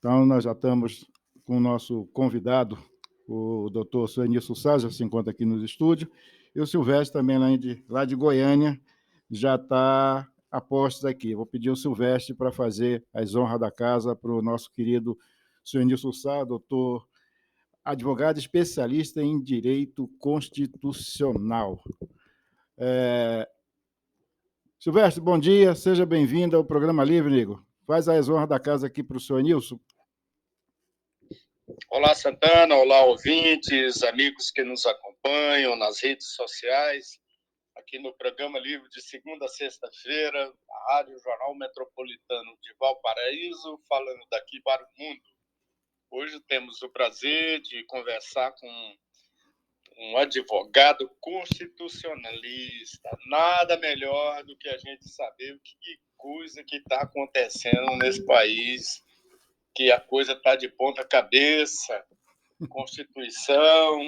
Então, nós já estamos com o nosso convidado, o doutor Suenilson Sá, já se encontra aqui no estúdio, e o Silvestre também, lá de Goiânia, já está a postos aqui. Vou pedir ao Silvestre para fazer as honras da casa para o nosso querido Suenilson Sá, doutor advogado especialista em direito constitucional. Silvestre, bom dia, seja bem-vindo ao Programa Livre, Igor. Faz as honras da casa aqui para o senhor Nilson. Olá, Santana, olá, ouvintes, amigos que nos acompanham nas redes sociais, aqui no Programa Livre de segunda a sexta-feira, a Rádio Jornal Metropolitano de Valparaíso, falando daqui para o mundo. Hoje temos o prazer de conversar com um advogado constitucionalista. Nada melhor do que a gente saber o que coisa que está acontecendo nesse país, que a coisa está de ponta cabeça. Constituição,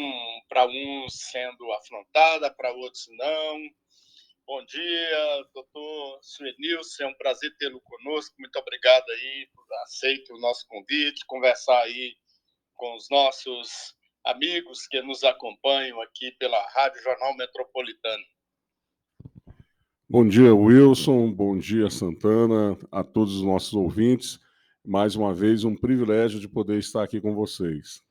para uns sendo afrontada, para outros não. Bom dia, doutor Suenilson, é um prazer tê-lo conosco. Muito obrigado aí por aceitar o nosso convite, conversar aí com os nossos amigos que nos acompanham aqui pela Rádio Jornal Metropolitano. Bom dia, Wilson. Bom dia, Santana, a todos os nossos ouvintes. Mais uma vez, um privilégio de poder estar aqui com vocês.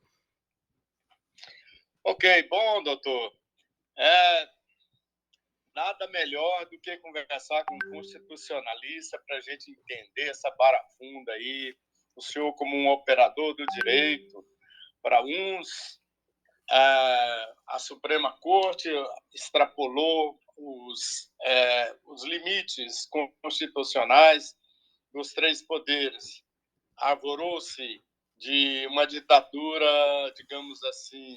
Ok, bom, doutor. Nada melhor do que conversar com um constitucionalista para a gente entender essa barafunda aí. O senhor, como um operador do direito, para uns, a Suprema Corte extrapolou os limites constitucionais dos três poderes. Arvorou-se de uma ditadura, digamos assim,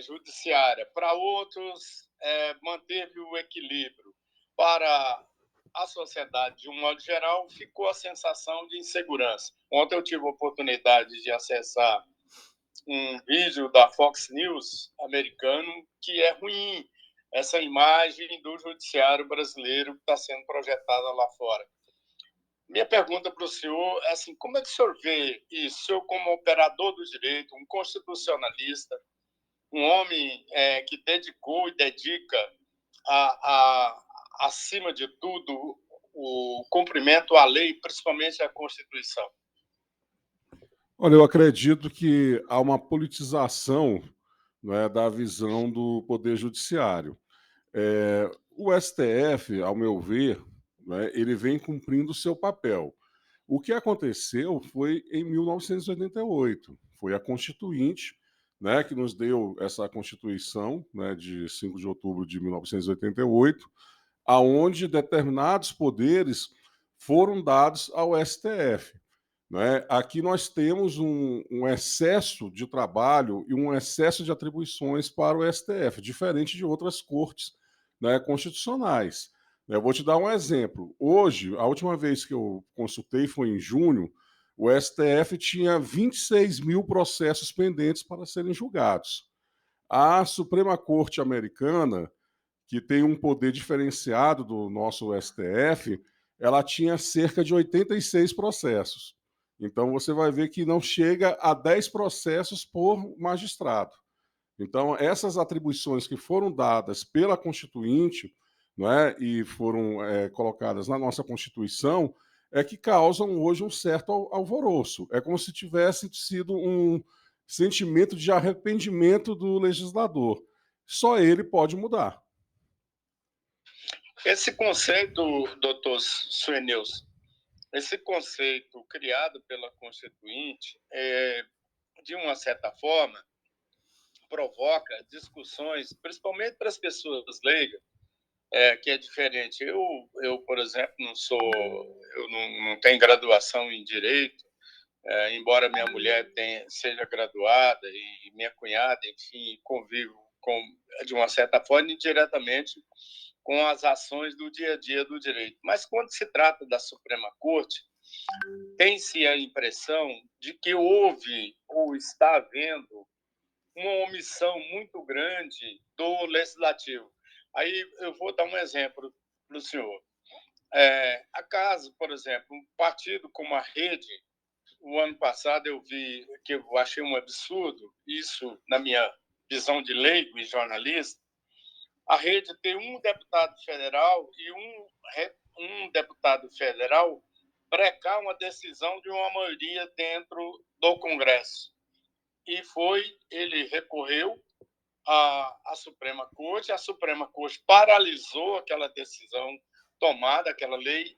judiciária. Para outros, manteve o equilíbrio. Para a sociedade, de um modo geral, ficou a sensação de insegurança. Ontem eu tive a oportunidade de acessar um vídeo da Fox News americano que é ruim, essa imagem do judiciário brasileiro que está sendo projetada lá fora. Minha pergunta para o senhor é assim, como é que o senhor vê isso? O senhor, como operador do direito, um constitucionalista, um homem que dedicou e dedica, acima de tudo, o cumprimento à lei, principalmente à Constituição. Olha, eu acredito que há uma politização, né, da visão do Poder Judiciário. O STF, ao meu ver, né, ele vem cumprindo o seu papel. O que aconteceu foi em 1988, foi a Constituinte, né, que nos deu essa Constituição, né, de 5 de outubro de 1988, aonde determinados poderes foram dados ao STF. Né? Aqui nós temos um excesso de trabalho e um excesso de atribuições para o STF, diferente de outras cortes, né, constitucionais. Eu vou te dar um exemplo. Hoje, a última vez que eu consultei foi em junho, o STF tinha 26 mil processos pendentes para serem julgados. A Suprema Corte Americana, que tem um poder diferenciado do nosso STF, ela tinha cerca de 86 processos. Então, você vai ver que não chega a 10 processos por magistrado. Então, essas atribuições que foram dadas pela Constituinte, não é, e foram colocadas na nossa Constituição, é que causam hoje um certo alvoroço. É como se tivesse sido um sentimento de arrependimento do legislador. Só ele pode mudar. Esse conceito, doutor Suenilson, esse conceito criado pela Constituinte, de uma certa forma, provoca discussões, principalmente para as pessoas leigas, que é diferente. Eu, por exemplo, não tenho graduação em Direito, embora minha mulher seja graduada e minha cunhada, enfim, convivo de uma certa forma, indiretamente, com as ações do dia a dia do direito. Mas quando se trata da Suprema Corte, tem-se a impressão de que houve ou está havendo uma omissão muito grande do legislativo. Aí eu vou dar um exemplo para o senhor. Acaso, por exemplo, um partido como a Rede o ano passado eu vi, que eu achei um absurdo, isso na minha visão de leigo e jornalista, a rede ter um deputado federal e um deputado federal brecar uma decisão de uma maioria dentro do Congresso. E ele recorreu à Suprema Corte, a Suprema Corte paralisou aquela decisão tomada, aquela lei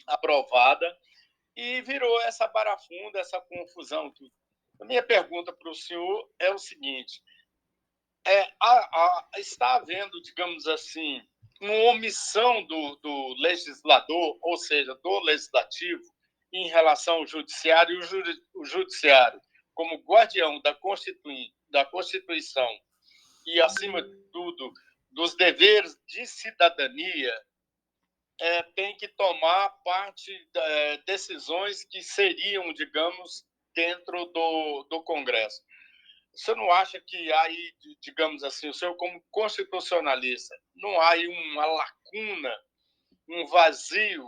aprovada, e virou essa barafunda, essa confusão. A minha pergunta para o senhor é o seguinte: está havendo, digamos assim, uma omissão do legislador, ou seja, do legislativo, em relação ao judiciário, e o judiciário, como guardião da Constituição e, acima de tudo, dos deveres de cidadania, tem que tomar decisões que seriam, digamos, dentro do Congresso. Você não acha que aí, digamos assim, o senhor como constitucionalista, não há aí uma lacuna, um vazio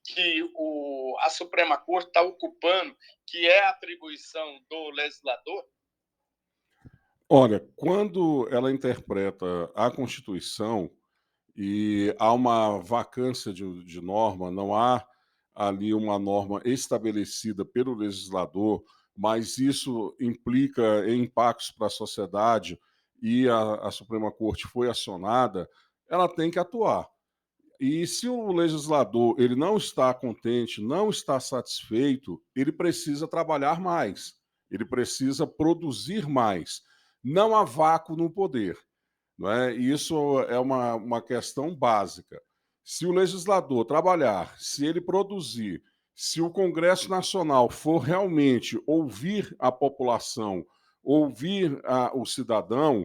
que a Suprema Corte está ocupando, que é a atribuição do legislador? Olha, quando ela interpreta a Constituição e há uma vacância de norma, não há ali uma norma estabelecida pelo legislador, mas isso implica em impactos para a sociedade e a Suprema Corte foi acionada, ela tem que atuar. E se o legislador ele não está contente, não está satisfeito, ele precisa trabalhar mais, ele precisa produzir mais. Não há vácuo no poder. Não é? Isso é uma questão básica. Se o legislador trabalhar, se ele produzir, se o Congresso Nacional for realmente ouvir a população, ouvir o cidadão,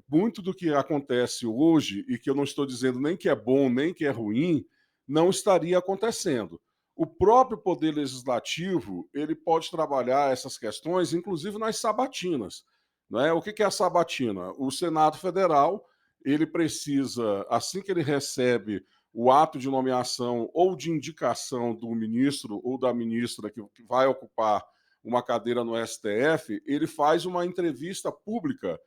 muito do que acontece hoje, e que eu não estou dizendo nem que é bom nem que é ruim, não estaria acontecendo. O próprio Poder Legislativo ele pode trabalhar essas questões, inclusive nas sabatinas. Né? O que é a sabatina? O Senado Federal ele precisa, assim que ele recebe o ato de nomeação ou de indicação do ministro ou da ministra que vai ocupar uma cadeira no STF, ele faz uma entrevista pública,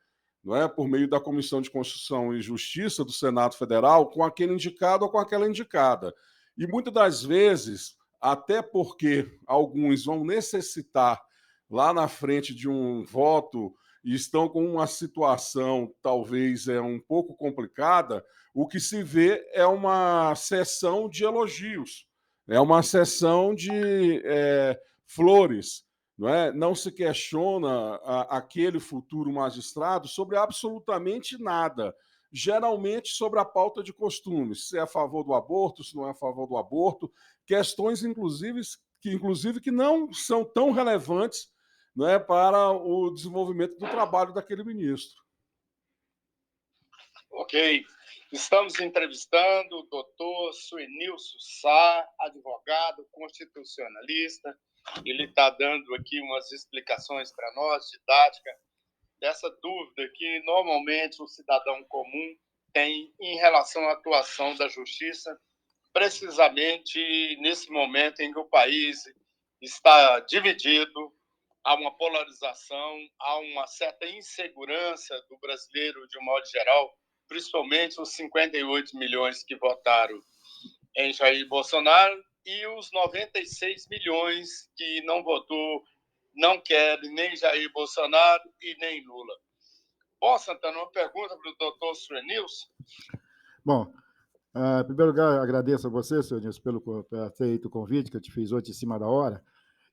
não é, por meio da Comissão de Constituição e Justiça do Senado Federal, com aquele indicado ou com aquela indicada. E muitas das vezes, até porque alguns vão necessitar lá na frente de um voto e estão com uma situação talvez um pouco complicada, o que se vê é uma sessão de elogios, é uma sessão de flores. Não é? Não se questiona aquele futuro magistrado sobre absolutamente nada. Geralmente sobre a pauta de costumes, se é a favor do aborto, se não é a favor do aborto, questões inclusive que não são tão relevantes, não é, para o desenvolvimento do trabalho daquele ministro. Ok. Estamos entrevistando o doutor Suenilson Sá, advogado, constitucionalista. Ele está dando aqui umas explicações para nós, didática, dessa dúvida que normalmente o cidadão comum tem em relação à atuação da justiça, precisamente nesse momento em que o país está dividido, há uma polarização, há uma certa insegurança do brasileiro de um modo geral, principalmente os 58 milhões que votaram em Jair Bolsonaro e os 96 milhões que não votou, não querem nem Jair Bolsonaro e nem Lula. Bom, Santana, uma pergunta para o doutor Suenilson. Bom, em primeiro lugar, agradeço a você, senhor Nilson, por ter feito o convite que eu te fiz hoje em cima da hora.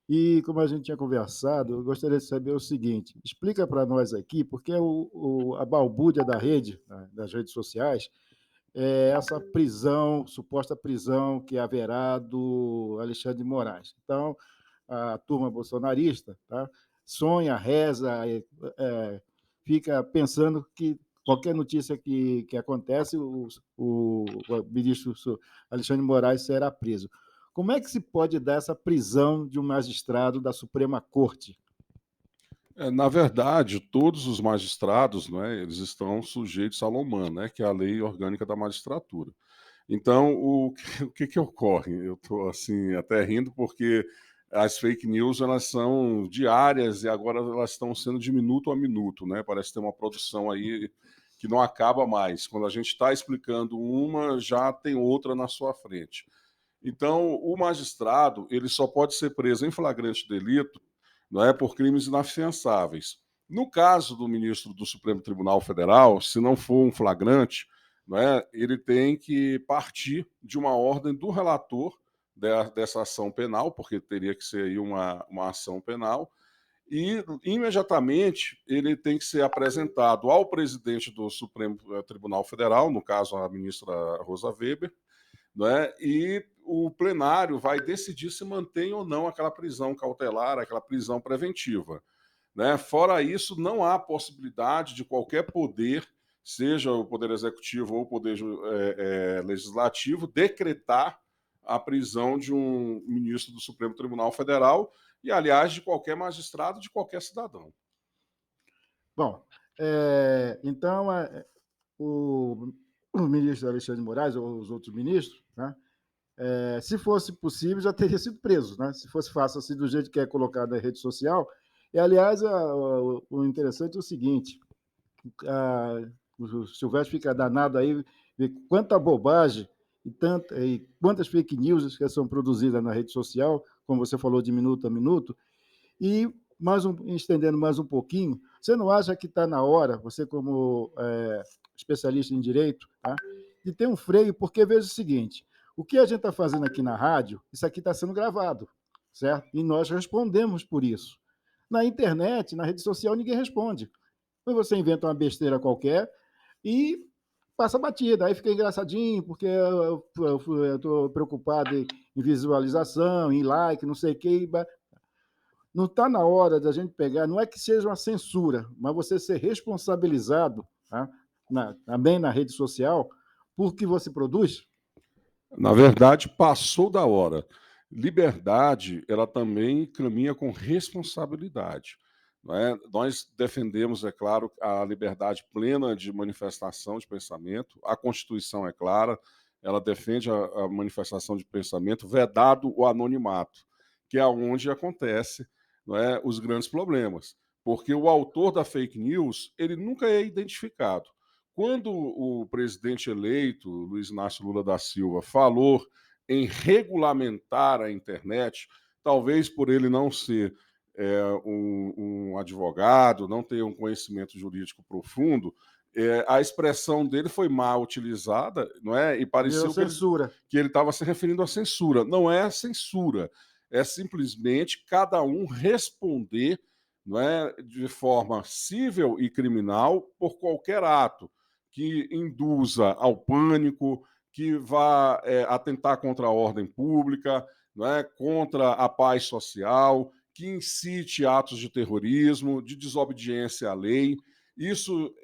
E, como a gente tinha conversado, eu gostaria de saber o seguinte: explica para nós aqui, porque a balbúrdia da rede, das redes sociais, é essa prisão, suposta prisão que haverá do Alexandre de Moraes. Então, a turma bolsonarista, tá, sonha, reza, fica pensando que qualquer notícia que acontece, o ministro Alexandre de Moraes será preso. Como é que se pode dar essa prisão de um magistrado da Suprema Corte? Na verdade, todos os magistrados, né, eles estão sujeitos à LOMAN, né, que é a Lei Orgânica da Magistratura. Então, o que ocorre? Eu estou assim, até rindo, porque as fake news elas são diárias e agora elas estão sendo de minuto a minuto, né? Parece ter uma produção aí que não acaba mais. Quando a gente está explicando uma, já tem outra na sua frente. Então, o magistrado ele só pode ser preso em flagrante delito, não é, por crimes inafiançáveis. No caso do ministro do Supremo Tribunal Federal, se não for um flagrante, não é, ele tem que partir de uma ordem do relator dessa ação penal, porque teria que ser aí uma ação penal, e imediatamente ele tem que ser apresentado ao presidente do Supremo Tribunal Federal, no caso a ministra Rosa Weber, não é? E o plenário vai decidir se mantém ou não aquela prisão cautelar, aquela prisão preventiva. Né? Fora isso, não há possibilidade de qualquer poder, seja o Poder Executivo ou o Poder Legislativo, decretar a prisão de um ministro do Supremo Tribunal Federal e, aliás, de qualquer magistrado, de qualquer cidadão. Bom, então, o ministro Alexandre de Moraes, ou os outros ministros, né, se fosse possível, já teria sido preso, né? Se fosse fácil assim, do jeito que é colocado na rede social. E, aliás, o interessante é o seguinte, o Silvestre fica danado aí, ver quanta bobagem e quantas fake news que são produzidas na rede social, como você falou, de minuto a minuto, e estendendo mais um pouquinho, você não acha que está na hora, você como especialista em direito, tá, de ter um freio? Porque veja o seguinte, o que a gente está fazendo aqui na rádio, isso aqui está sendo gravado, certo? E nós respondemos por isso. Na internet, na rede social, ninguém responde. Então você inventa uma besteira qualquer e passa batida. Aí fica engraçadinho, porque eu estou preocupado em visualização, em like, não sei o quê. Não está na hora da gente pegar, não é que seja uma censura, mas você ser responsabilizado, tá, também na rede social, por que você produz? Na verdade, passou da hora. Liberdade, ela também caminha com responsabilidade. Não é? Nós defendemos, é claro, a liberdade plena de manifestação de pensamento. A Constituição é clara, ela defende a manifestação de pensamento, vedado o anonimato, que é onde acontece, não é, os grandes problemas. Porque o autor da fake news, ele nunca é identificado. Quando o presidente eleito, Luiz Inácio Lula da Silva, falou em regulamentar a internet, talvez por ele não ser um advogado, não ter um conhecimento jurídico profundo, a expressão dele foi mal utilizada, não é? E pareceu que ele estava se referindo à censura. Não é censura, é simplesmente cada um responder, não é, de forma cível e criminal por qualquer ato que induza ao pânico, que vá atentar contra a ordem pública, não é, contra a paz social, que incite atos de terrorismo, de desobediência à lei. Isso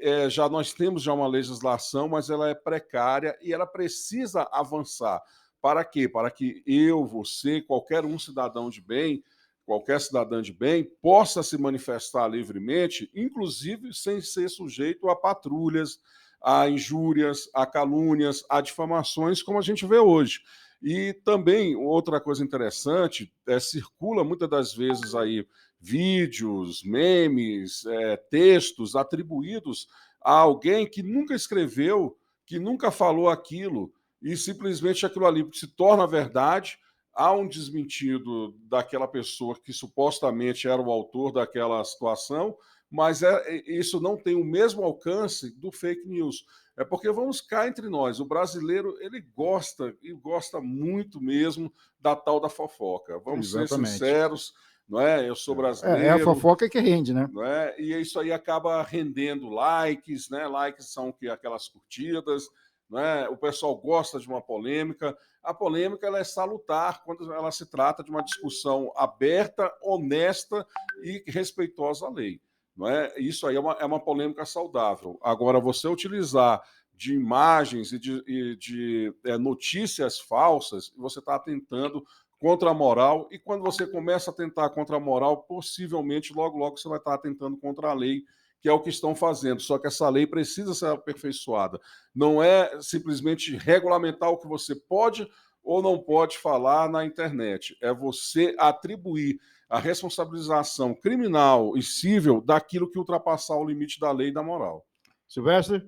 nós temos já uma legislação, mas ela é precária e ela precisa avançar. Para quê? Para que eu, você, qualquer cidadão de bem, qualquer cidadã de bem, possa se manifestar livremente, inclusive sem ser sujeito a patrulhas, a injúrias, a calúnias, a difamações, como a gente vê hoje. E também, outra coisa interessante, circula muitas das vezes aí vídeos, memes, textos atribuídos a alguém que nunca escreveu, que nunca falou aquilo, e simplesmente aquilo ali se torna verdade, há um desmentido daquela pessoa que supostamente era o autor daquela situação, mas isso não tem o mesmo alcance do fake news. É porque vamos cá entre nós, o brasileiro ele gosta, e gosta muito mesmo da tal da fofoca. Vamos ser sinceros, não é? Eu sou brasileiro. É a fofoca que rende, né? Não é? E isso aí acaba rendendo likes, né? Likes são aquelas curtidas, não é? O pessoal gosta de uma polêmica. A polêmica ela é salutar quando ela se trata de uma discussão aberta, honesta e respeitosa à lei. Não é? Isso aí é uma polêmica saudável. Agora, você utilizar de imagens e de notícias falsas, você está atentando contra a moral, e quando você começa a atentar contra a moral, possivelmente, logo, logo, você vai estar atentando contra a lei, que é o que estão fazendo. Só que essa lei precisa ser aperfeiçoada. Não é simplesmente regulamentar o que você pode ou não pode falar na internet. É você atribuir a responsabilização criminal e civil daquilo que ultrapassar o limite da lei e da moral. Silvestre?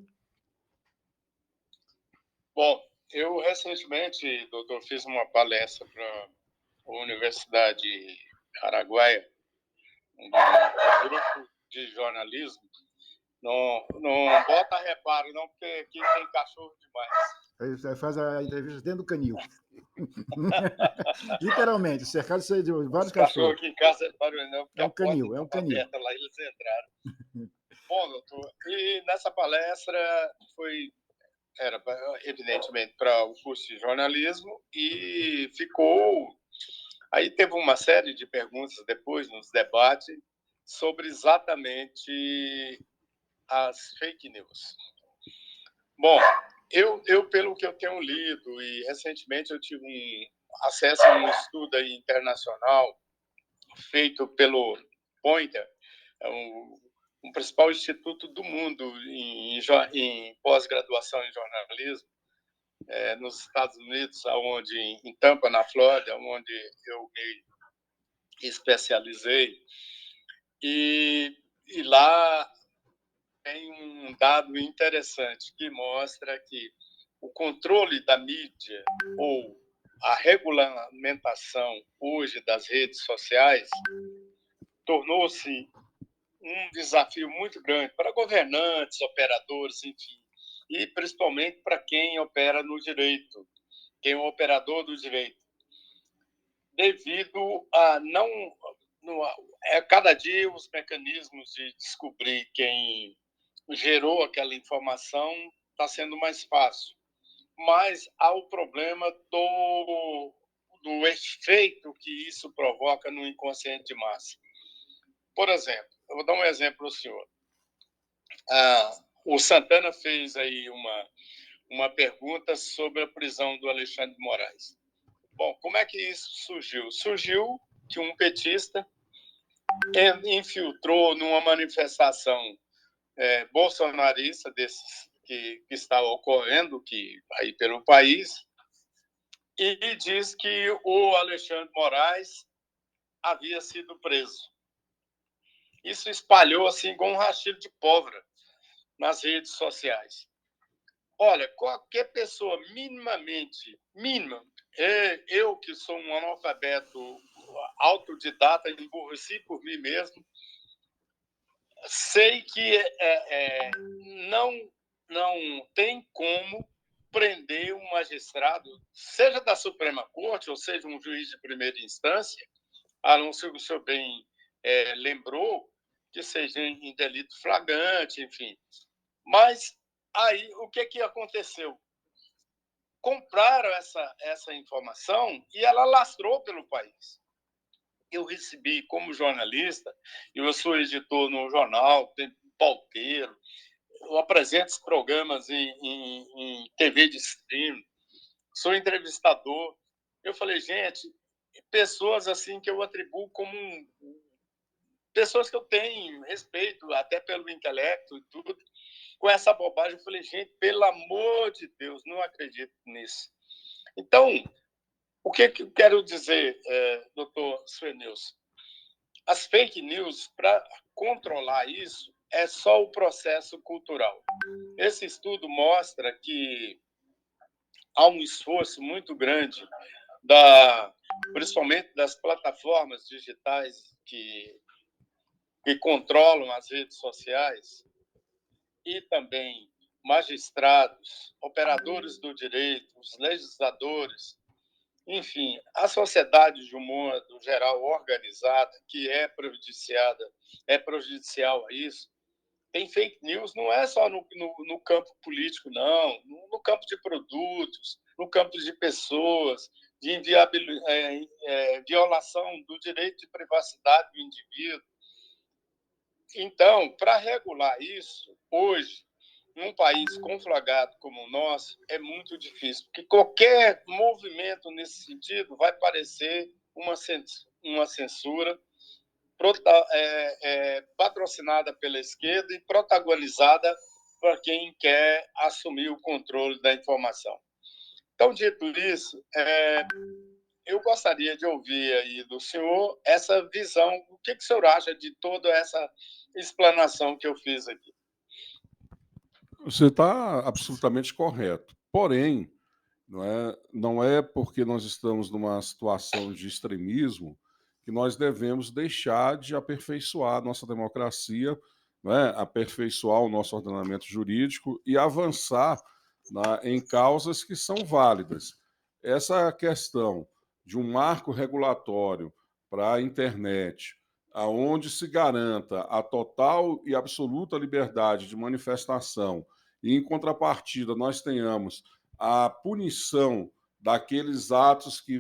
Bom, eu recentemente, doutor, fiz uma palestra para a Universidade Araguaia, um grupo de jornalismo. Não bota reparo, não, porque aqui tem cachorro demais. Aí faz a entrevista dentro do canil. Literalmente, cercado de vários cachorros. Aqui em casa é barulho, não, porque É um canil, é um canil. aberta lá, eles entraram. Bom, doutor, e nessa palestra era evidentemente para o curso de jornalismo e aí teve uma série de perguntas depois nos debates sobre exatamente as fake news. Bom, eu pelo que eu tenho lido e recentemente eu tive acesso a um estudo aí internacional feito pelo Pointer, um principal instituto do mundo em pós-graduação em jornalismo, nos Estados Unidos, em Tampa, na Flórida, onde eu me especializei. E lá tem um dado interessante que mostra que o controle da mídia ou a regulamentação hoje das redes sociais tornou-se um desafio muito grande para governantes, operadores, enfim, e principalmente para quem opera no direito, quem é o operador do direito, devido a cada dia os mecanismos de descobrir quem gerou aquela informação está sendo mais fácil, mas há o problema do efeito que isso provoca no inconsciente de massa. Por exemplo, eu vou dar um exemplo ao senhor. O Santana fez aí uma pergunta sobre a prisão do Alexandre de Moraes. Bom, como é que isso surgiu? Surgiu que um petista infiltrou numa manifestação bolsonarista desses que está ocorrendo aí pelo país e diz que o Alexandre de Moraes havia sido preso. Isso espalhou assim como um rastilho de pólvora nas redes sociais. Olha, qualquer pessoa mínima, eu que sou um analfabeto autodidata, emburreci por mim mesmo, sei que não tem como prender um magistrado, seja da Suprema Corte, ou seja, um juiz de primeira instância, a não ser que o senhor bem lembrou, que seja em delito flagrante, enfim. Mas aí, o que aconteceu? Compraram essa informação e ela lastrou pelo país. Eu recebi como jornalista, eu sou editor no jornal, tem pauteiro, eu apresento programas em TV de streaming, sou entrevistador. Eu falei, gente, pessoas assim que eu atribuo como pessoas que eu tenho respeito, até pelo intelecto e tudo, com essa bobagem, eu falei, gente, pelo amor de Deus, não acredito nisso. Então, o que eu quero dizer, doutor Suenilson? As fake news, para controlar isso, é só o processo cultural. Esse estudo mostra que há um esforço muito grande, principalmente das plataformas digitais que controlam as redes sociais, e também magistrados, operadores do direito, os legisladores, enfim, a sociedade de um modo geral organizada, que é prejudicial a isso. Tem fake news, não é só no campo político, não, no campo de produtos, no campo de pessoas, de violação do direito de privacidade do indivíduo. Então, para regular isso, hoje, num país conflagrado como o nosso, é muito difícil, porque qualquer movimento nesse sentido vai parecer uma censura patrocinada pela esquerda e protagonizada por quem quer assumir o controle da informação. Então, dito isso, eu gostaria de ouvir aí do senhor essa visão. O que o senhor acha de toda essa explanação que eu fiz aqui? Você está absolutamente correto. Porém, não é porque nós estamos numa situação de extremismo que nós devemos deixar de aperfeiçoar a nossa democracia, aperfeiçoar o nosso ordenamento jurídico e avançar em causas que são válidas. Essa questão de um marco regulatório para a internet, aonde se garanta a total e absoluta liberdade de manifestação e, em contrapartida, nós tenhamos a punição daqueles atos que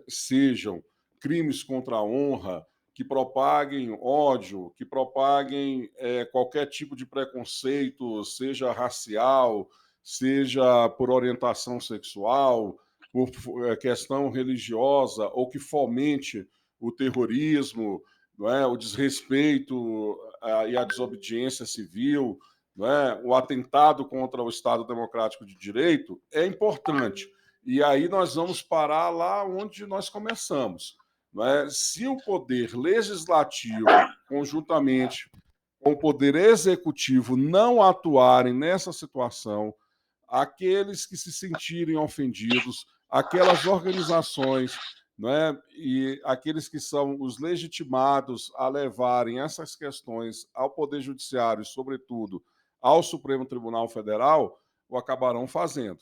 sejam crimes contra a honra, que propaguem ódio, que propaguem qualquer tipo de preconceito, seja racial, seja por orientação sexual, por questão religiosa, ou que fomente o terrorismo, o desrespeito e a desobediência civil, o atentado contra o Estado Democrático de Direito, é importante. E aí nós vamos parar lá onde nós começamos. Se o poder legislativo, conjuntamente com o poder executivo, não atuarem nessa situação, aqueles que se sentirem ofendidos, aquelas organizações, e aqueles que são os legitimados a levarem essas questões ao Poder Judiciário e, sobretudo, ao Supremo Tribunal Federal, o acabarão fazendo.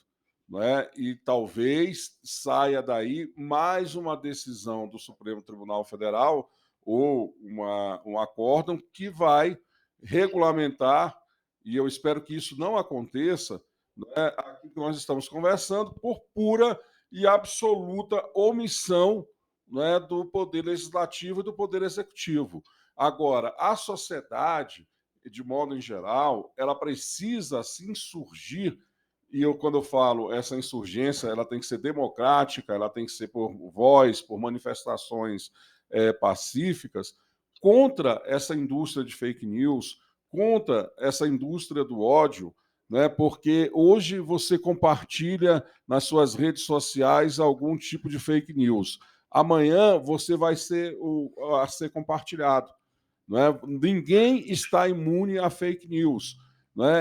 E talvez saia daí mais uma decisão do Supremo Tribunal Federal ou um acórdão que vai regulamentar, e eu espero que isso não aconteça, aqui que nós estamos conversando, por pura e absoluta omissão do Poder Legislativo e do Poder Executivo. Agora, a sociedade, de modo em geral, ela precisa se insurgir, e quando eu falo essa insurgência, ela tem que ser democrática, ela tem que ser por voz, por manifestações pacíficas, contra essa indústria de fake news, contra essa indústria do ódio, porque hoje você compartilha nas suas redes sociais algum tipo de fake news. Amanhã você vai ser a ser compartilhado. Ninguém está imune a fake news.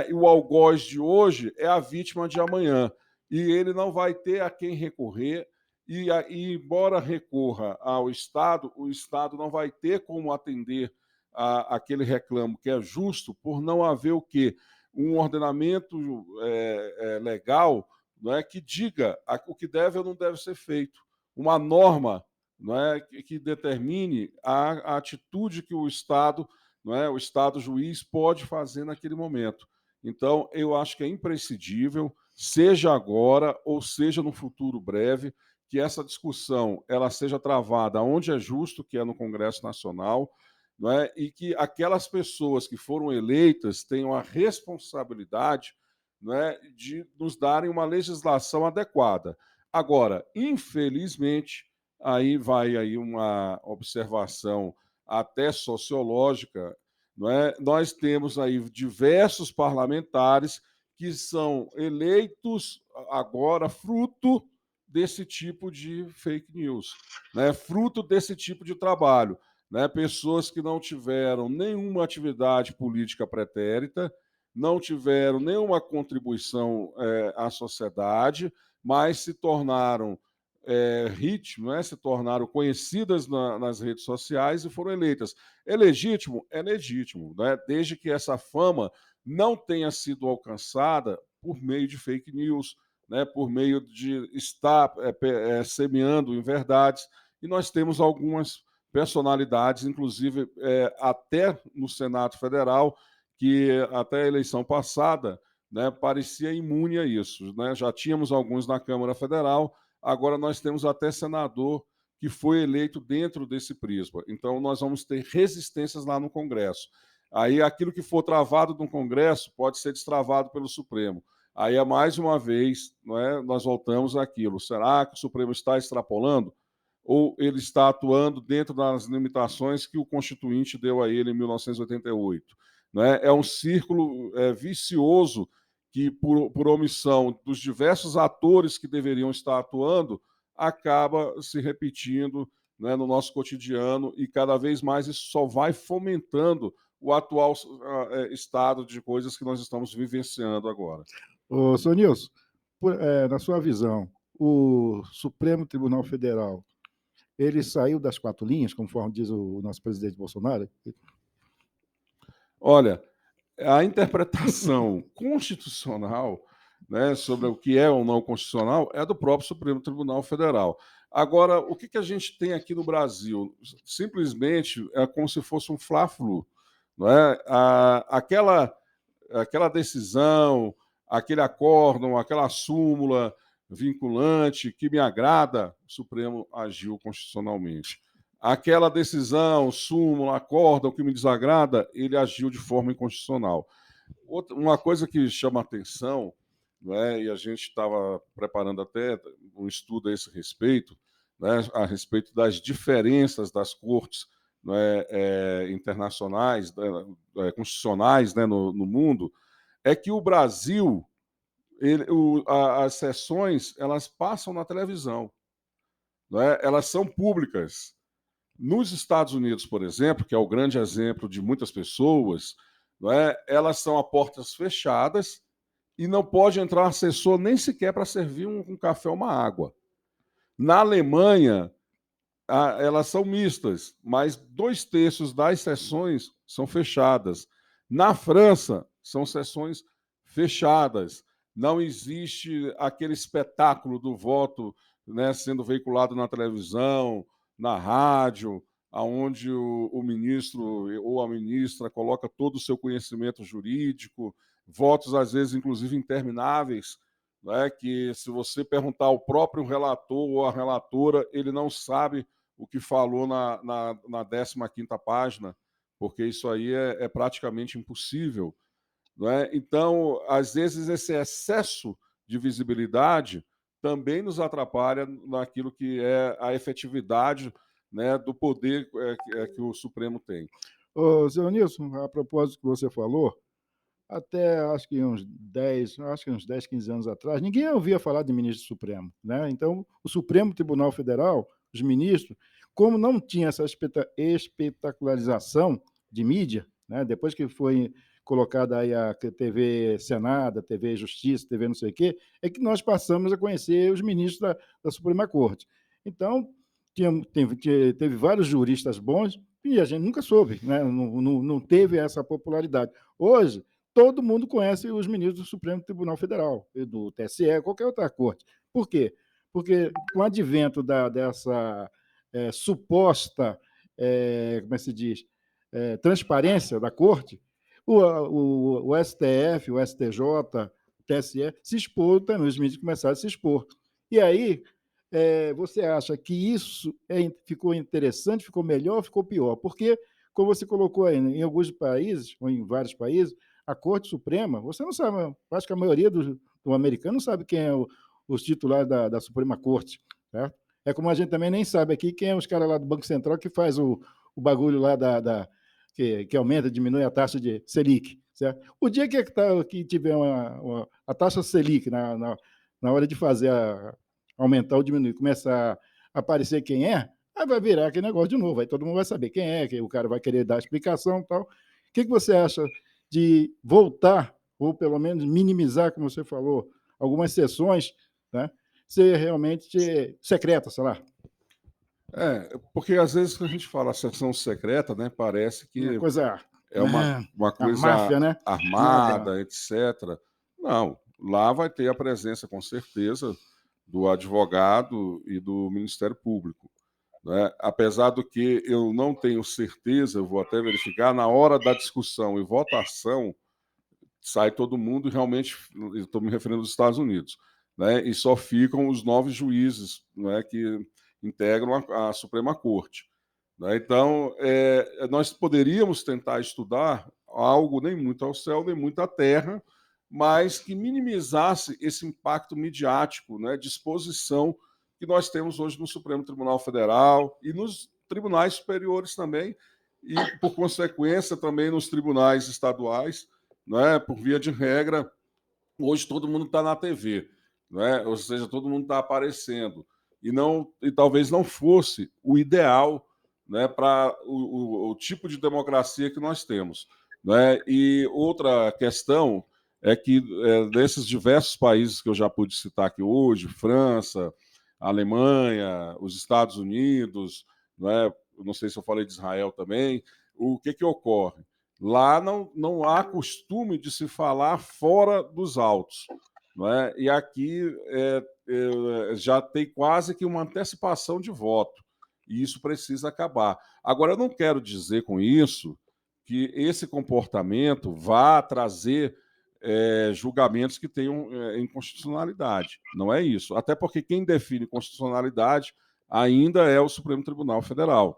E o algoz de hoje é a vítima de amanhã. E ele não vai ter a quem recorrer. E embora recorra ao Estado, o Estado não vai ter como atender aquele reclamo que é justo, por não haver o quê? Um ordenamento legal que diga o que deve ou não deve ser feito. Uma norma que determine a atitude que o Estado juiz pode fazer naquele momento. Então, eu acho que é imprescindível, seja agora ou seja no futuro breve, que essa discussão ela seja travada onde é justo, que é no Congresso Nacional, e que aquelas pessoas que foram eleitas tenham a responsabilidade de nos darem uma legislação adequada. Agora, infelizmente, aí vai aí uma observação até sociológica, nós temos aí diversos parlamentares que são eleitos agora fruto desse tipo de fake news, fruto desse tipo de trabalho. Pessoas que não tiveram nenhuma atividade política pretérita, não tiveram nenhuma contribuição à sociedade, mas se tornaram se tornaram conhecidas nas redes sociais e foram eleitas. É legítimo? É legítimo, desde que essa fama não tenha sido alcançada por meio de fake news, por meio de estar semeando inverdades. E nós temos algumas personalidades, inclusive até no Senado Federal, que até a eleição passada parecia imune a isso. Já tínhamos alguns na Câmara Federal, agora nós temos até senador que foi eleito dentro desse prisma. Então, nós vamos ter resistências lá no Congresso. Aí, aquilo que for travado no Congresso pode ser destravado pelo Supremo. Aí, mais uma vez, nós voltamos àquilo. Será que o Supremo está extrapolando? ou ele está atuando dentro das limitações que o Constituinte deu a ele em 1988. Né? É um círculo vicioso que, por omissão dos diversos atores que deveriam estar atuando, acaba se repetindo, né, no nosso cotidiano, e cada vez mais isso só vai fomentando o atual estado de coisas que nós estamos vivenciando agora. Ô, senhor Nilson, na sua visão, o Supremo Tribunal Federal, ele saiu das quatro linhas, conforme diz o nosso presidente Bolsonaro? Olha, a interpretação constitucional, né, sobre o que é ou não constitucional é do próprio Supremo Tribunal Federal. Agora, o que a gente tem aqui no Brasil? Simplesmente é como se fosse um fla-flu. Não é? Aquela decisão, aquele acórdão, aquela súmula vinculante que me agrada, o Supremo agiu constitucionalmente. Aquela decisão, súmula, acórdão que me desagrada, ele agiu de forma inconstitucional. Uma coisa que chama atenção, né, e a gente estava preparando até um estudo a esse respeito, né, a respeito das diferenças das cortes, né, internacionais, constitucionais, né, no mundo, é que o Brasil, as sessões, elas passam na televisão, né, elas são públicas. Nos Estados Unidos, por exemplo, que é o grande exemplo de muitas pessoas, né, elas são a portas fechadas e não pode entrar assessor nem sequer para servir um café ou uma água. Na Alemanha, elas são mistas, mas 2/3 das sessões são fechadas. Na França, são sessões fechadas. Não existe aquele espetáculo do voto, né, sendo veiculado na televisão, na rádio, aonde o ministro ou a ministra coloca todo o seu conhecimento jurídico, votos, às vezes, inclusive, intermináveis, né, que, se você perguntar ao próprio relator ou à relatora, ele não sabe o que falou na 15ª página, porque isso aí é praticamente impossível. Não é? Então, às vezes, esse excesso de visibilidade também nos atrapalha naquilo que é a efetividade, né, do poder que o Supremo tem. Ô, senhor Nilson, a propósito que você falou, até acho que uns 10, 15 anos atrás, ninguém ouvia falar de ministro Supremo, né? Então, o Supremo Tribunal Federal, os ministros, como não tinha essa espetacularização de mídia, né? Depois que foi colocada aí a TV Senado, a TV Justiça, TV não sei o quê, é que nós passamos a conhecer os ministros da Suprema Corte. Então, teve vários juristas bons e a gente nunca soube, né? Não teve essa popularidade. Hoje, todo mundo conhece os ministros do Supremo Tribunal Federal, do TSE, qualquer outra corte. Por quê? Porque com o advento dessa suposta, como é que se diz, transparência da corte, o STF, o STJ, o TSE se expôs também, os ministros começaram a se expor. E aí, você acha que isso ficou interessante, ficou melhor, ficou pior? Porque, como você colocou aí, em alguns países, ou em vários países, a Corte Suprema, você não sabe, acho que a maioria do americano não sabe quem é os titulares da Suprema Corte, certo? É como a gente também nem sabe aqui quem é os caras lá do Banco Central que faz o bagulho lá que aumenta, diminui a taxa de Selic, certo? O dia que tiver a taxa Selic na hora de fazer aumentar ou diminuir, começar a aparecer quem é, aí vai virar aquele negócio de novo, aí todo mundo vai saber quem é, que o cara vai querer dar explicação e tal. O que você acha de voltar, ou pelo menos minimizar, como você falou, algumas sessões, né, ser realmente secreta, sei lá? Porque às vezes quando a gente fala sessão secreta, né, parece que Uma coisa, é uma a coisa máfia, né? Nada. armada, etc. Não, lá vai ter a presença, com certeza, do advogado e do Ministério Público. Né? Apesar do que eu não tenho certeza, eu vou até verificar, na hora da discussão e votação, sai todo mundo, e realmente, estou me referindo aos Estados Unidos, né? E só ficam os 9 juízes, né, que integram a Suprema Corte. Né? Então, nós poderíamos tentar estudar algo nem muito ao céu, nem muito à terra, mas que minimizasse esse impacto midiático, né, de exposição que nós temos hoje no Supremo Tribunal Federal e nos tribunais superiores também, e, por consequência, também nos tribunais estaduais, né? Por via de regra, hoje todo mundo está na TV, né? Ou seja, todo mundo está aparecendo. E talvez não fosse o ideal, né, para o tipo de democracia que nós temos. Né? E outra questão é que, desses diversos países que eu já pude citar aqui hoje, França, Alemanha, os Estados Unidos, né? Não sei se eu falei de Israel também, o que ocorre? Lá não há costume de se falar fora dos autos. Não é? E aqui já tem quase que uma antecipação de voto. E isso precisa acabar. Agora, eu não quero dizer com isso que esse comportamento vá trazer julgamentos que tenham inconstitucionalidade. Não é isso. Até porque quem define constitucionalidade ainda é o Supremo Tribunal Federal.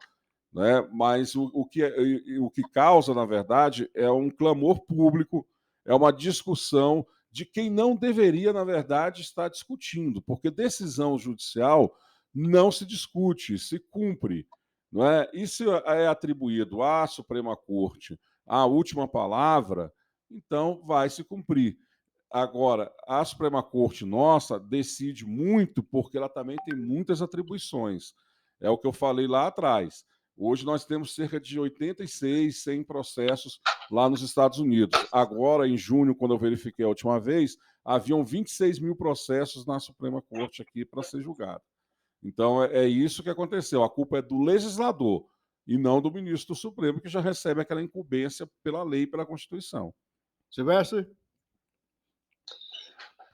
Né? Mas o que causa, na verdade, é um clamor público, é uma discussão de quem não deveria, na verdade, estar discutindo, porque decisão judicial não se discute, se cumpre. Não é? E se é atribuído à Suprema Corte a última palavra, então vai se cumprir. Agora, a Suprema Corte nossa decide muito porque ela também tem muitas atribuições. É o que eu falei lá atrás. Hoje nós temos cerca de 86, 100 processos lá nos Estados Unidos. Agora, em junho, quando eu verifiquei a última vez, haviam 26 mil processos na Suprema Corte aqui para ser julgado. Então, é isso que aconteceu. A culpa é do legislador e não do ministro do Supremo, que já recebe aquela incumbência pela lei e pela Constituição. Silvestre?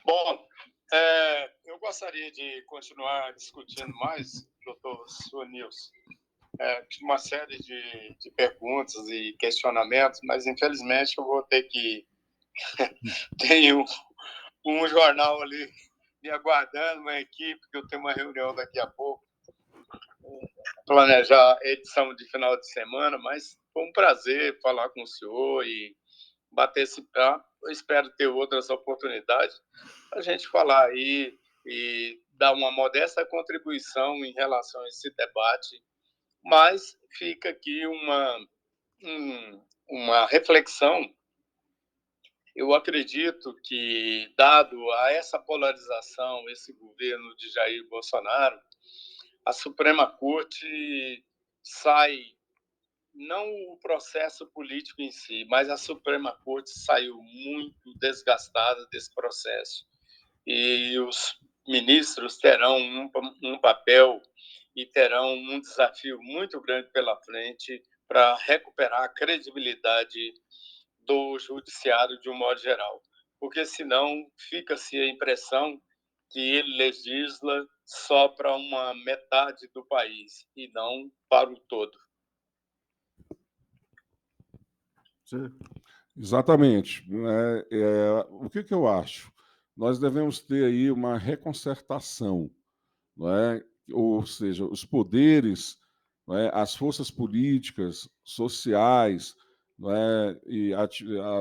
Bom, eu gostaria de continuar discutindo mais, doutor Suanilson, uma série de perguntas e questionamentos, mas infelizmente eu vou ter que... Tem um jornal ali me aguardando, uma equipe, que eu tenho uma reunião daqui a pouco, planejar a edição de final de semana, mas foi um prazer falar com o senhor e bater esse papo. Eu espero ter outras oportunidades para a gente falar aí e dar uma modesta contribuição em relação a esse debate, mas fica aqui uma reflexão. Eu acredito que, dado a essa polarização, esse governo de Jair Bolsonaro, a Suprema Corte sai, não o processo político em si, mas a Suprema Corte saiu muito desgastada desse processo. E os ministros terão um papel e terão um desafio muito grande pela frente para recuperar a credibilidade do judiciário de um modo geral, porque senão fica-se a impressão que ele legisla só para uma metade do país e não para o todo. Sim. Exatamente. O que eu acho? Nós devemos ter aí uma reconcertação, não é? Ou seja, os poderes, não é? As forças políticas, sociais, não é? E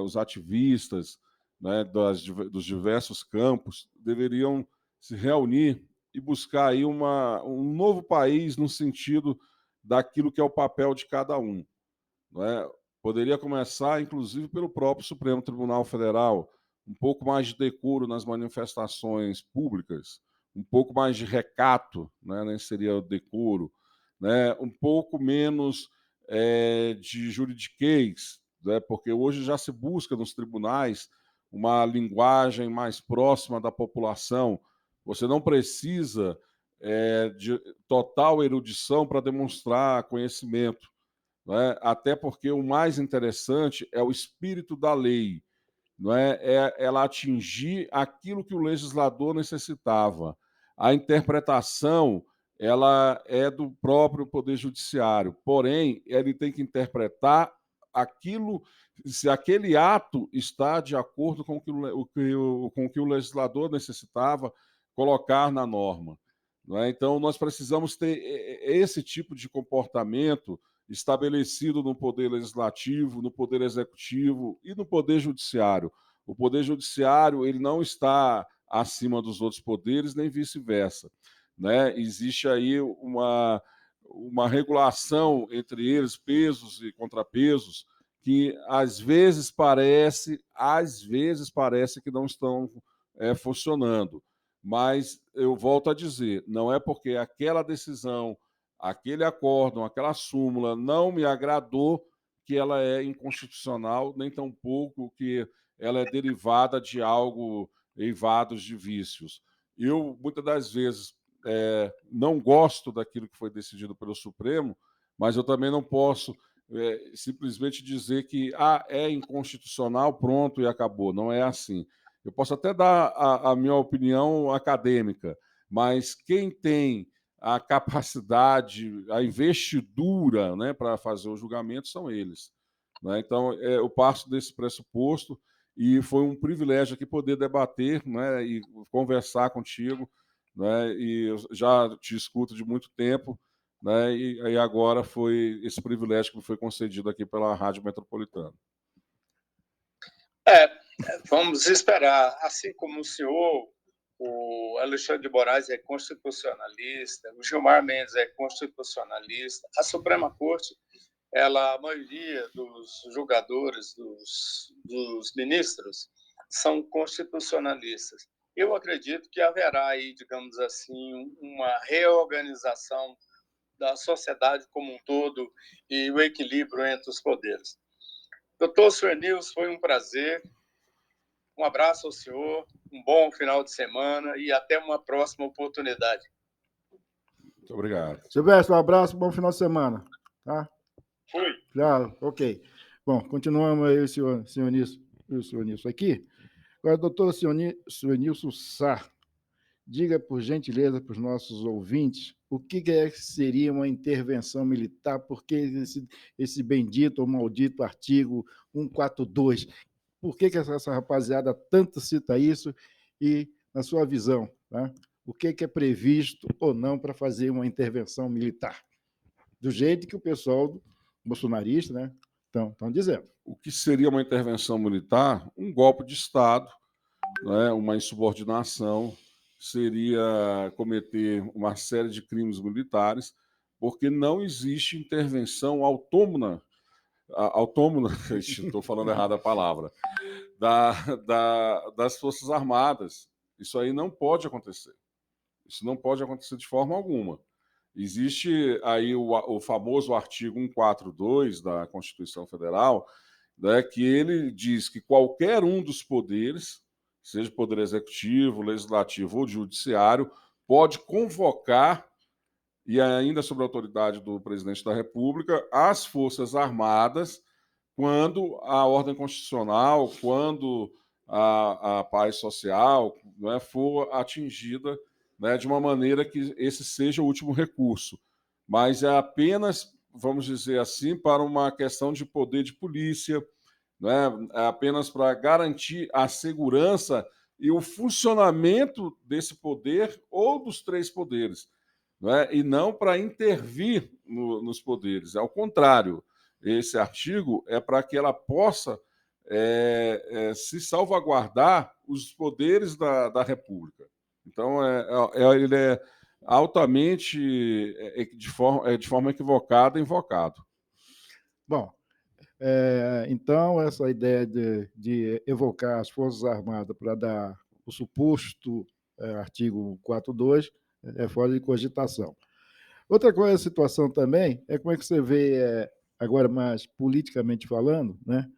os ativistas, não é? Dos diversos campos deveriam se reunir e buscar aí um novo país no sentido daquilo que é o papel de cada um. Não é? Poderia começar, inclusive, pelo próprio Supremo Tribunal Federal, um pouco mais de decoro nas manifestações públicas, um pouco mais de recato, né? Nem seria o decoro, né? Um pouco menos de juridiquês, né? Porque hoje já se busca nos tribunais uma linguagem mais próxima da população. Você não precisa de total erudição para demonstrar conhecimento. Né? Até porque o mais interessante é o espírito da lei, não é ela atingir aquilo que o legislador necessitava. A interpretação ela é do próprio Poder Judiciário, porém, ele tem que interpretar aquilo, se aquele ato está de acordo com o que o legislador necessitava colocar na norma. Não é? Então, nós precisamos ter esse tipo de comportamento estabelecido no Poder Legislativo, no Poder Executivo e no Poder Judiciário. O Poder Judiciário ele não está acima dos outros poderes, nem vice-versa. né? Existe aí uma regulação entre eles, pesos e contrapesos, que às vezes parece que não estão funcionando. Mas eu volto a dizer, não é porque aquela decisão, aquele acórdão, aquela súmula não me agradou que ela é inconstitucional, nem tampouco que ela é derivada de algo eivados de vícios. Eu, muitas das vezes, não gosto daquilo que foi decidido pelo Supremo, mas eu também não posso simplesmente dizer que é inconstitucional, pronto, e acabou. Não é assim. Eu posso até dar a minha opinião acadêmica, mas quem tem a capacidade, a investidura, né, para fazer o julgamento são eles, né? Então, eu parto desse pressuposto e foi um privilégio aqui poder debater, né, e conversar contigo, né, e eu já te escuto de muito tempo, né, e agora foi esse privilégio que me foi concedido aqui pela Rádio Metropolitana. Vamos esperar. Assim como o senhor, o Alexandre de Moraes é constitucionalista, o Gilmar Mendes é constitucionalista, a Suprema Corte, a maioria dos julgadores, dos ministros, são constitucionalistas. Eu acredito que haverá aí, digamos assim, uma reorganização da sociedade como um todo e o equilíbrio entre os poderes. Doutor Suenils, foi um prazer. Um abraço ao senhor, um bom final de semana e até uma próxima oportunidade. Muito obrigado. Silvestre, um abraço, bom final de semana. Tá? Fui. Já, ok. Bom, continuamos aí, senhor Nilson aqui. Agora, doutor senhor Nilson Sá, diga, por gentileza, para os nossos ouvintes, o que seria uma intervenção militar, porque esse bendito ou maldito artigo 142, por que essa rapaziada tanto cita isso e, na sua visão, tá? O que é previsto ou não para fazer uma intervenção militar? Do jeito que o pessoal bolsonarista, né, estão dizendo. O que seria uma intervenção militar? Um golpe de Estado, né, uma insubordinação, seria cometer uma série de crimes militares, porque não existe intervenção autônoma, estou falando errado a palavra, das Forças Armadas. Isso aí não pode acontecer. Isso não pode acontecer de forma alguma. Existe aí o famoso artigo 142 da Constituição Federal, né, que ele diz que qualquer um dos poderes, seja poder executivo, legislativo ou judiciário, pode convocar, e ainda sob a autoridade do presidente da República, as Forças Armadas quando a ordem constitucional, quando a paz social, né, for atingida, né, de uma maneira que esse seja o último recurso. Mas é apenas, vamos dizer assim, para uma questão de poder de polícia, né, é apenas para garantir a segurança e o funcionamento desse poder ou dos três poderes, né, e não para intervir nos poderes. Ao contrário, esse artigo é para que ela possa se salvaguardar os poderes da República. Então, ele é altamente, de forma equivocada, invocado. Bom, então, essa ideia de evocar as Forças Armadas para dar o suposto artigo 42 é fora de cogitação. Outra coisa, a situação também, é como é que você vê, agora mais politicamente falando, né,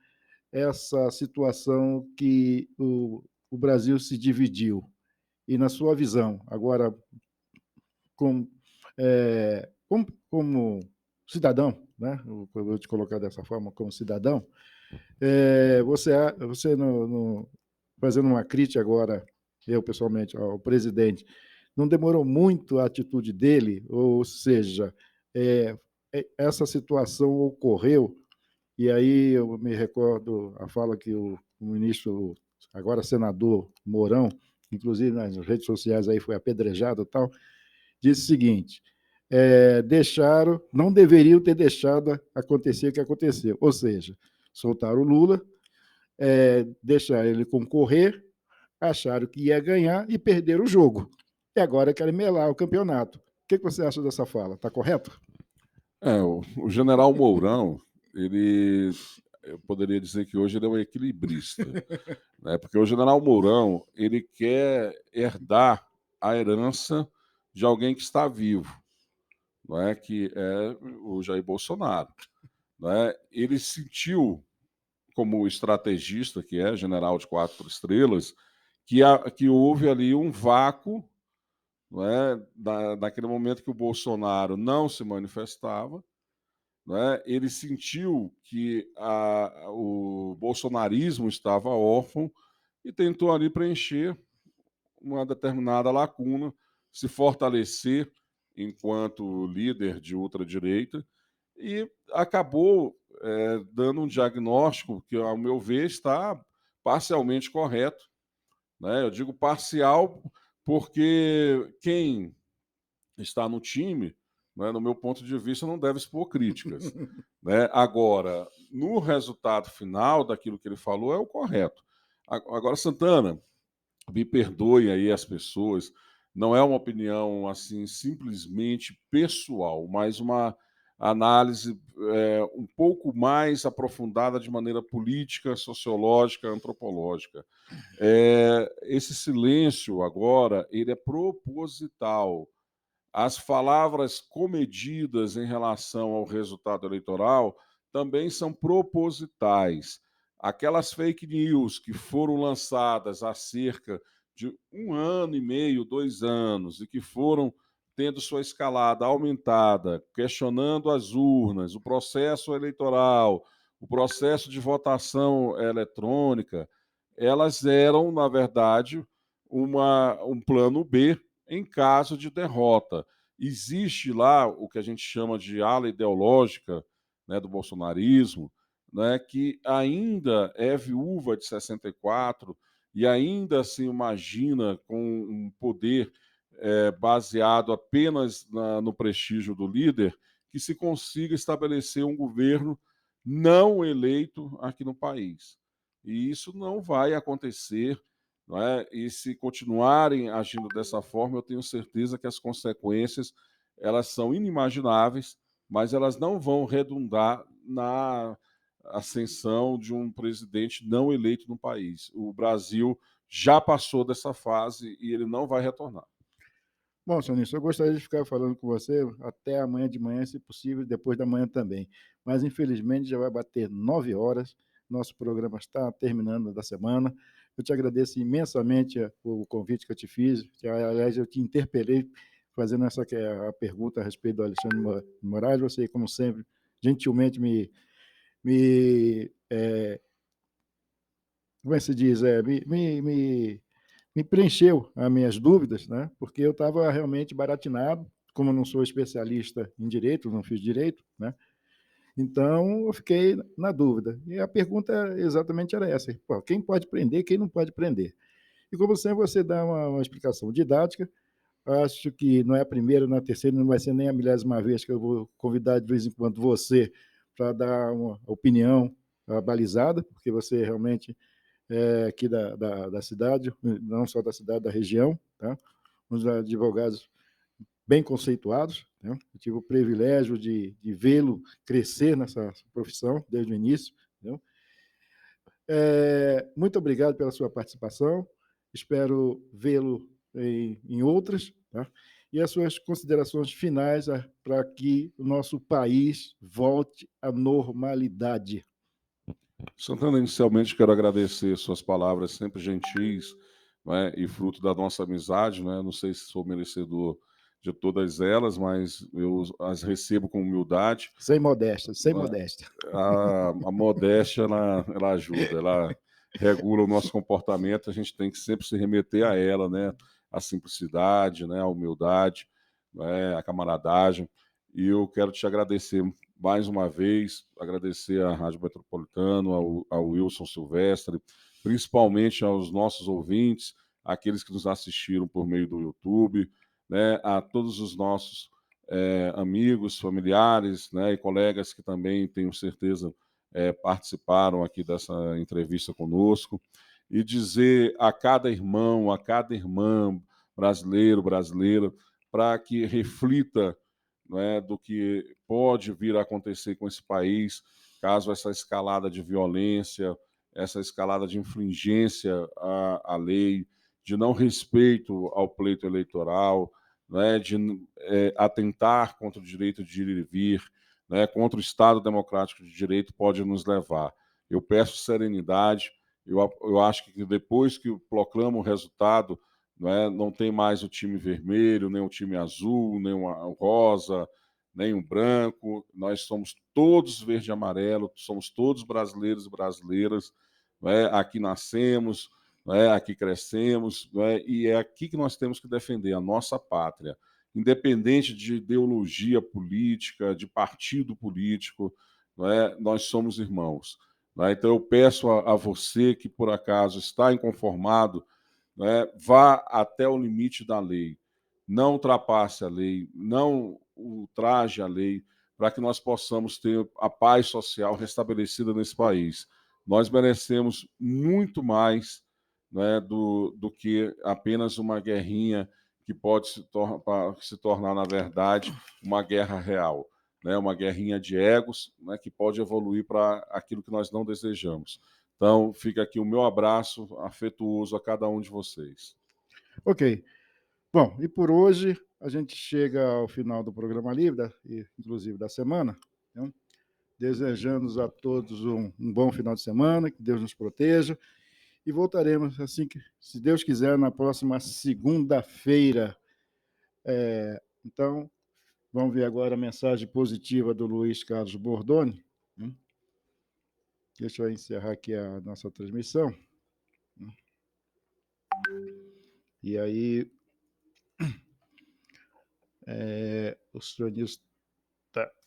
essa situação que o Brasil se dividiu. E, na sua visão, agora, como cidadão, né, eu vou te colocar dessa forma, como cidadão, você fazendo uma crítica agora, eu pessoalmente, ao presidente, não demorou muito a atitude dele, ou seja, essa situação ocorreu, e aí eu me recordo a fala que o ministro, agora senador Mourão, inclusive nas redes sociais aí foi apedrejado e tal, disse o seguinte: não deveriam ter deixado acontecer o que aconteceu, ou seja, soltaram o Lula, deixaram ele concorrer, acharam que ia ganhar e perderam o jogo. e agora querem melar o campeonato. O que você acha dessa fala? Está correto? O general Mourão, eu poderia dizer que hoje ele é um equilibrista, né? Porque o general Mourão, ele quer herdar a herança de alguém que está vivo, não é? Que é o Jair Bolsonaro, não é? Ele sentiu, como estrategista, que é general de 4 estrelas, que houve ali um vácuo, não é? Naquele momento que o Bolsonaro não se manifestava, não é? Ele sentiu que o bolsonarismo estava órfão e tentou ali preencher uma determinada lacuna, se fortalecer enquanto líder de ultradireita e acabou dando um diagnóstico que, ao meu ver, está parcialmente correto, né? Eu digo parcial porque quem está no time, né, no meu ponto de vista, não deve expor críticas, né? Agora, no resultado final daquilo que ele falou é o correto. Agora, Santana, me perdoem aí as pessoas, não é uma opinião assim simplesmente pessoal, mas uma análise um pouco mais aprofundada de maneira política, sociológica, antropológica. Esse silêncio agora ele é proposital. As palavras comedidas em relação ao resultado eleitoral também são propositais. Aquelas fake news que foram lançadas há cerca de 1 ano e meio, 2 anos, e que foram tendo sua escalada aumentada, questionando as urnas, o processo eleitoral, o processo de votação eletrônica, elas eram, na verdade, um plano B em caso de derrota. Existe lá o que a gente chama de ala ideológica, né, do bolsonarismo, né, que ainda é viúva de 64 e ainda se imagina com um poder baseado apenas no prestígio do líder, que se consiga estabelecer um governo não eleito aqui no país. E isso não vai acontecer, não é? E se continuarem agindo dessa forma, eu tenho certeza que as consequências elas são inimagináveis, mas elas não vão redundar na ascensão de um presidente não eleito no país. O Brasil já passou dessa fase e ele não vai retornar. Bom, senhor Nisso, eu gostaria de ficar falando com você até amanhã de manhã, se possível, depois da manhã também. Mas, infelizmente, já vai bater 9 horas. Nosso programa está terminando da semana. Eu te agradeço imensamente o convite que eu te fiz. Aliás, eu te interpelei fazendo essa que é a pergunta a respeito do Alexandre de Moraes. Você, como sempre, gentilmente me como é que se diz? Me preencheu as minhas dúvidas, né? Porque eu estava realmente baratinado, como eu não sou especialista em direito, não fiz direito, né? Então, eu fiquei na dúvida. E a pergunta exatamente era essa: pô, quem pode prender, quem não pode prender? E como sempre, você dá uma explicação didática. Acho que não é a primeira, não é a terceira, não vai ser nem a milésima vez que eu vou convidar de vez em quando você para dar uma opinião balizada, porque você realmente aqui da cidade, não só da cidade, da região, tá? Uns advogados bem conceituados, né? Eu tive o privilégio de vê-lo crescer nessa profissão desde o início, né? Muito obrigado pela sua participação, espero vê-lo em outras, tá? E as suas considerações finais para que o nosso país volte à normalidade. Santana, inicialmente quero agradecer suas palavras sempre gentis, né, e fruto da nossa amizade, né? Não sei se sou merecedor de todas elas, mas eu as recebo com humildade. Sem modéstia, sem Né? modéstia. A modéstia ela ajuda, ela regula o nosso comportamento. A gente tem que sempre se remeter a ela, né? A simplicidade, né? A humildade, né? A camaradagem. E eu quero te agradecer mais uma vez, agradecer à Rádio Metropolitano, ao Wilson Silvestre, principalmente aos nossos ouvintes, aqueles que nos assistiram por meio do YouTube, né? A todos os nossos amigos, familiares, né? E colegas que também, tenho certeza, participaram aqui dessa entrevista conosco, e dizer a cada irmão, a cada irmã, brasileiro, brasileira, para que reflita, né, do que pode vir a acontecer com esse país, caso essa escalada de violência, essa escalada de infringência à lei, de não respeito ao pleito eleitoral, né, de atentar contra o direito de ir e vir, né, contra o Estado Democrático de Direito, pode nos levar. Eu peço serenidade, eu acho que depois que proclama o resultado, não tem mais o time vermelho, nem o time azul, nem o rosa, nem o branco, nós somos todos verde e amarelo, somos todos brasileiros e brasileiras, aqui nascemos, aqui crescemos, e é aqui que nós temos que defender a nossa pátria, independente de ideologia política, de partido político, nós somos irmãos. Então eu peço a você que por acaso está inconformado, vá até o limite da lei, não ultrapasse a lei, não ultraje a lei, para que nós possamos ter a paz social restabelecida nesse país. Nós merecemos muito mais, do que apenas uma guerrinha que pode se tornar, na verdade, uma guerra real, uma guerrinha de egos, que pode evoluir para aquilo que nós não desejamos. Então, fica aqui o meu abraço afetuoso a cada um de vocês. Ok. Bom, e por hoje a gente chega ao final do programa livre, inclusive da semana, né? Desejando a todos um bom final de semana, que Deus nos proteja, e voltaremos, assim que, se Deus quiser, na próxima segunda-feira. Então, vamos ver agora a mensagem positiva do Luiz Carlos Bordoni, né? Deixa eu encerrar aqui a nossa transmissão. E aí, o senhor Nilson está